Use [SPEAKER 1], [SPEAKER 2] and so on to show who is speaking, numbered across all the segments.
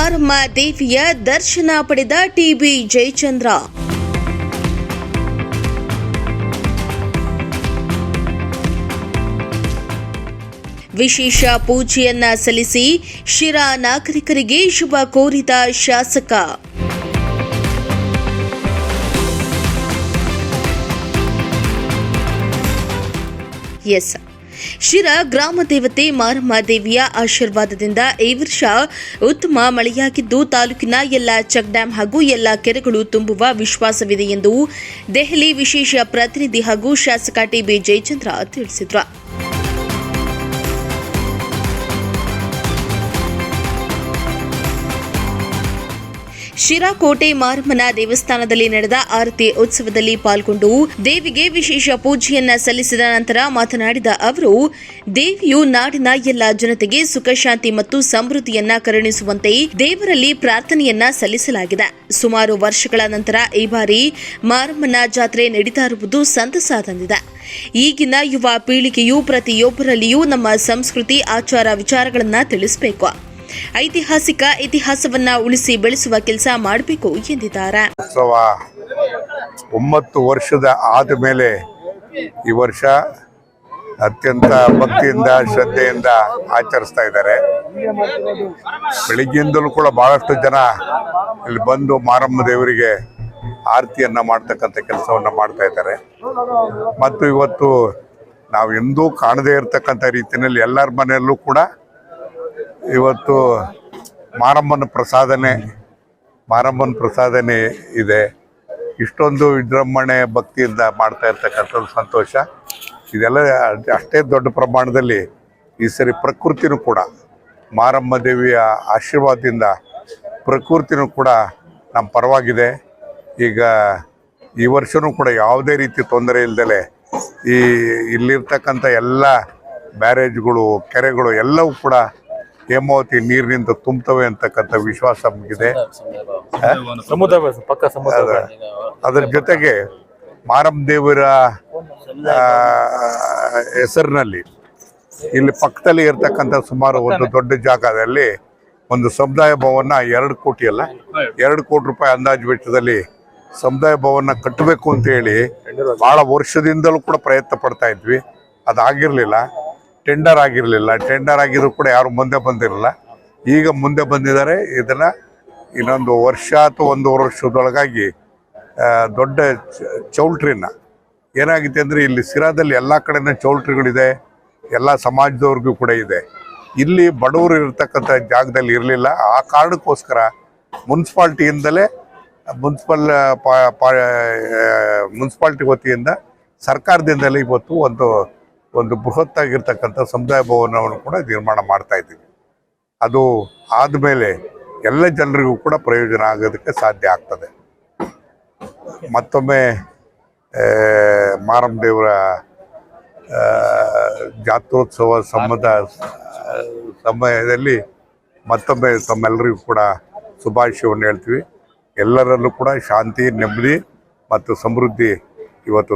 [SPEAKER 1] ಮಾರಮ್ಮ ದೇವಿಯ ದರ್ಶನ ಪಡೆದ ಟಿಬಿ ಜಯಚಂದ್ರ. ವಿಶೇಷ ಪೂಜೆಯನ್ನ ಸಲ್ಲಿಸಿ ಶಿರಾ ನಾಗರಿಕರಿಗೆ ಶುಭ ಕೋರಿದ ಶಾಸಕ. ಶಿರಾ ಗ್ರಾಮ ದೇವತೆ ಮಾರಮ್ಮ ದೇವಿಯ ಆಶೀರ್ವಾದದಿಂದ ಈ ವರ್ಷ ಉತ್ತಮ ಮಳೆಯಾಗಿದ್ದು ತಾಲೂಕಿನ ಎಲ್ಲ ಚೆಕ್ ಡ್ಯಾಂ ಹಾಗೂ ಎಲ್ಲ ಕೆರೆಗಳು ತುಂಬುವ ವಿಶ್ವಾಸವಿದೆ ಎಂದು ದೆಹಲಿ ವಿಶೇಷ ಪ್ರತಿನಿಧಿ ಹಾಗೂ ಶಾಸಕ ಟಿಬಿ ಜಯಚಂದ್ರ ತಿಳಿಸಿದರು. ಶಿರಾ ಕೋಟೆ ಮಾರಮ್ಮನ ದೇವಸ್ಥಾನದಲ್ಲಿ ನಡೆದ ಆರತಿ ಉತ್ಸವದಲ್ಲಿ ಪಾಲ್ಗೊಂಡು ದೇವಿಗೆ ವಿಶೇಷ ಪೂಜೆಯನ್ನ ಸಲ್ಲಿಸಿದ ನಂತರ ಮಾತನಾಡಿದ ಅವರು, ದೇವಿಯು ನಾಡಿನ ಎಲ್ಲ ಜನತೆಗೆ ಸುಖ ಶಾಂತಿ ಮತ್ತು ಸಮೃದ್ಧಿಯನ್ನ ಕರುಣಿಸುವಂತೆ ದೇವರಲ್ಲಿ ಪ್ರಾರ್ಥನೆಯನ್ನ ಸಲ್ಲಿಸಲಾಗಿದೆ. ಸುಮಾರು ವರ್ಷಗಳ ನಂತರ ಈ ಬಾರಿ ಮಾರಮ್ಮನ ಜಾತ್ರೆ ನಡೀತಾ ಇರುವುದು ಸಂತಸ ತಂದಿದೆ. ಈಗಿನ ಯುವ ಪೀಳಿಗೆಯು ಪ್ರತಿಯೊಬ್ಬರಲ್ಲಿಯೂ ನಮ್ಮ ಸಂಸ್ಕೃತಿ ಆಚಾರ ವಿಚಾರಗಳನ್ನ ತಿಳಿಸಬೇಕು, ಐತಿಹಾಸಿಕ ಇತಿಹಾಸವನ್ನ ಉಳಿಸಿ ಬೆಳೆಸುವ ಕೆಲಸ ಮಾಡಬೇಕು ಎಂದಿದ್ದಾರೆ.
[SPEAKER 2] 9 ವರ್ಷದ ಆದ ಮೇಲೆ ಈ ವರ್ಷ ಅತ್ಯಂತ ಭಕ್ತಿಯಿಂದ ಶ್ರದ್ಧೆಯಿಂದ ಆಚರಿಸ್ತಾ ಇದ್ದಾರೆ. ಬೆಳಿಗ್ಗೆಯಿಂದಲೂ ಕೂಡ ಬಹಳಷ್ಟು ಜನ ಇಲ್ಲಿ ಬಂದು ಮಾರಮ್ಮ ದೇವರಿಗೆ ಆರತಿಯನ್ನ ಮಾಡ್ತಕ್ಕಂಥ ಕೆಲಸವನ್ನ ಮಾಡ್ತಾ ಇದ್ದಾರೆ. ಮತ್ತು ಇವತ್ತು ನಾವು ಎಂದೂ ಕಾಣದೇ ಇರತಕ್ಕಂಥ ರೀತಿಯಲ್ಲಿ ಎಲ್ಲರ ಮನೆಯಲ್ಲೂ ಕೂಡ ಇವತ್ತು ಮಾರಮ್ಮನ ಪ್ರಸಾದನೆ ಇದೆ. ಇಷ್ಟೊಂದು ವಿಜೃಂಭಣೆ ಭಕ್ತಿಯಿಂದ ಮಾಡ್ತಾ ಇರ್ತಕ್ಕಂಥದ್ದು ಸಂತೋಷ. ಇದೆಲ್ಲ ಅಷ್ಟೇ ದೊಡ್ಡ ಪ್ರಮಾಣದಲ್ಲಿ ಈ ಸರಿ ಪ್ರಕೃತಿನೂ ಕೂಡ ಮಾರಮ್ಮ ದೇವಿಯ ಆಶೀರ್ವಾದದಿಂದ ಪ್ರಕೃತಿನೂ ಕೂಡ ನಮ್ಮ ಪರವಾಗಿದೆ. ಈಗ ಈ ವರ್ಷವೂ ಕೂಡ ಯಾವುದೇ ರೀತಿ ತೊಂದರೆ ಇಲ್ಲದೆ ಇಲ್ಲಿರ್ತಕ್ಕಂಥ ಎಲ್ಲ ಬ್ಯಾರೇಜ್ಗಳು ಕೆರೆಗಳು ಎಲ್ಲವೂ ಕೂಡ ಹೇಮಾವತಿ ನೀರಿನಿಂದ ತುಂಬುತ್ತವೆ ಅಂತಕ್ಕಂಥ ವಿಶ್ವಾಸ ನಮಗಿದೆ. ಅದರ ಜೊತೆಗೆ ಮಾರಮ್ಮ ದೇವರ ಹೆಸರಿನಲ್ಲಿ ಇಲ್ಲಿ ಪಕ್ಕದಲ್ಲಿ ಇರ್ತಕ್ಕಂಥ ಸುಮಾರು ಒಂದು ದೊಡ್ಡ ಜಾಗದಲ್ಲಿ ಒಂದು ಸಮುದಾಯ ಭವನ 2 ಕೋಟಿ ರೂಪಾಯಿ ಅಂದಾಜು ವೆಚ್ಚದಲ್ಲಿ ಸಮುದಾಯ ಭವನ ಕಟ್ಟಬೇಕು ಅಂತ ಹೇಳಿ ಬಹಳ ವರ್ಷದಿಂದಲೂ ಕೂಡ ಪ್ರಯತ್ನ ಪಡ್ತಾ ಇದ್ವಿ. ಅದಾಗಿರ್ಲಿಲ್ಲ, ಟೆಂಡರ್ ಆಗಿದ್ರು ಕೂಡ ಯಾರು ಮುಂದೆ ಬಂದಿರಲಿಲ್ಲ. ಈಗ ಮುಂದೆ ಬಂದಿದ್ದಾರೆ. ಇದನ್ನ ಇನ್ನೊಂದು ವರ್ಷ ಅಥವಾ 1.5 ವರ್ಷದೊಳಗಾಗಿ ದೊಡ್ಡ ಚೌಲ್ಟ್ರಿನ ಏನಾಗಿದೆ ಅಂದರೆ ಇಲ್ಲಿ ಸಿರಾದಲ್ಲಿ ಎಲ್ಲ ಕಡೆನೂ ಚೌಲ್ಟ್ರಿಗಳಿದೆ, ಎಲ್ಲ ಸಮಾಜದವ್ರಿಗೂ ಕೂಡ ಇದೆ. ಇಲ್ಲಿ ಬಡವರು ಇರತಕ್ಕಂಥ ಜಾಗದಲ್ಲಿ ಇರಲಿಲ್ಲ. ಆ ಕಾರಣಕ್ಕೋಸ್ಕರ ಮುನ್ಸಿಪಾಲ್ಟಿಯಿಂದಲೇ ಮುನ್ಸಿಪಾಲ್ಟಿ ವತಿಯಿಂದ ಸರ್ಕಾರದಿಂದಲೇ ಇವತ್ತು ಒಂದು ಬೃಹತ್ತಾಗಿರ್ತಕ್ಕಂಥ ಸಮುದಾಯ ಭವನವನ್ನು ಕೂಡ ನಿರ್ಮಾಣ ಮಾಡ್ತಾ ಇದ್ದೀವಿ. ಅದು ಆದಮೇಲೆ ಎಲ್ಲ ಜನರಿಗೂ ಕೂಡ ಪ್ರಯೋಜನ ಆಗೋದಕ್ಕೆ ಸಾಧ್ಯ ಆಗ್ತದೆ. ಮತ್ತೊಮ್ಮೆ ಮಾರಮ್ಮ ದೇವರ ಜಾತ್ರೋತ್ಸವ ಸಮಯದಲ್ಲಿ ಮತ್ತೊಮ್ಮೆ ತಮ್ಮೆಲ್ಲರಿಗೂ ಕೂಡ ಶುಭಾಶಯವನ್ನು ಹೇಳ್ತೀವಿ. ಎಲ್ಲರಲ್ಲೂ ಕೂಡ ಶಾಂತಿ, ನೆಮ್ಮದಿ ಮತ್ತು ಸಮೃದ್ಧಿ ಇವತ್ತು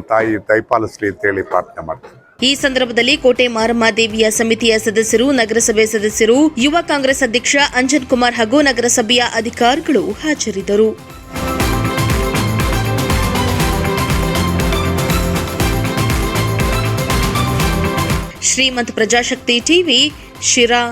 [SPEAKER 2] ದಯಪಾಲಿಸಲಿ ಅಂತೇಳಿ ಪ್ರಾರ್ಥನೆ ಮಾಡ್ತೀವಿ.
[SPEAKER 1] ಈ ಸಂದರ್ಭದಲ್ಲಿ ಕೋಟೆ ಮಾರಮ್ಮ ದೇವಿಯ ಸಮಿತಿಯ ಸದಸ್ಯರು, ನಗರಸಭೆ ಸದಸ್ಯರು, ಯುವ ಕಾಂಗ್ರೆಸ್ ಅಧ್ಯಕ್ಷ ಅಂಜನ್ ಕುಮಾರ್ ಹಾಗೂ ನಗರಸಭೆಯ ಅಧಿಕಾರಿಗಳು ಹಾಜರಿದ್ದರು. ಶ್ರೀಮಂತ ಪ್ರಜಾಶಕ್ತಿ ಟಿವಿ, ಶಿರಾ.